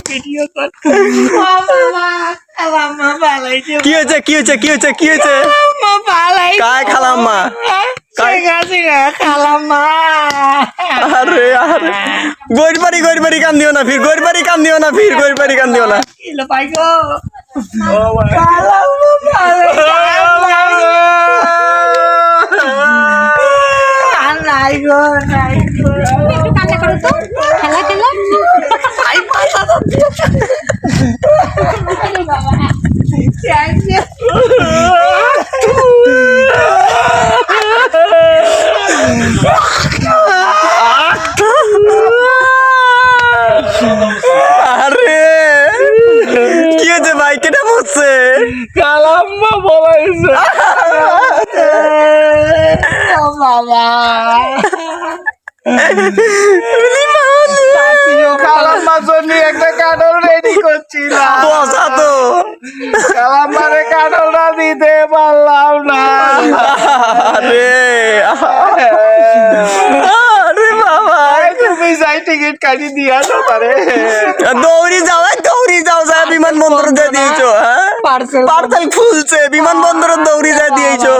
video কর খালাম্মা পালাইছে কি হয়েছে কি হয়েছে কি হয়েছে কি হয়েছে খালাম্মা পালাইছে কায় খালাম্মা শেখ হাসিনা খালাম্মা আরে আরে গরিবারি কান দিও না ফির গরিবারি কান দিও না ফির গরিবারি কান দিও না কিলো পাইগো খালাম্মা পালাইছে নাই গো নাই গো একটু কান্না করো তো খেলা খেলা আই পাতা তো বাবা আরে কি হয়েছে ভাই কেটে বসছে খালাম্মা বলাইছে ও বাবা খালাম্মার জন্য একটা কাটল রেডি করছিলাম বসা তো খালাম্মারে কাটলটা দিতে পারলাম না আরে আরে বাবা তুমি যাই টিকিট কাটি দিয়া তো তারে দৌড়ি যাও বিমান বন্দর দিয়ে দিয়েছো হ্যাঁ পার্সেল পার্সেল খুলছে বিমান বন্দর দৌড়ি যা দিয়েছো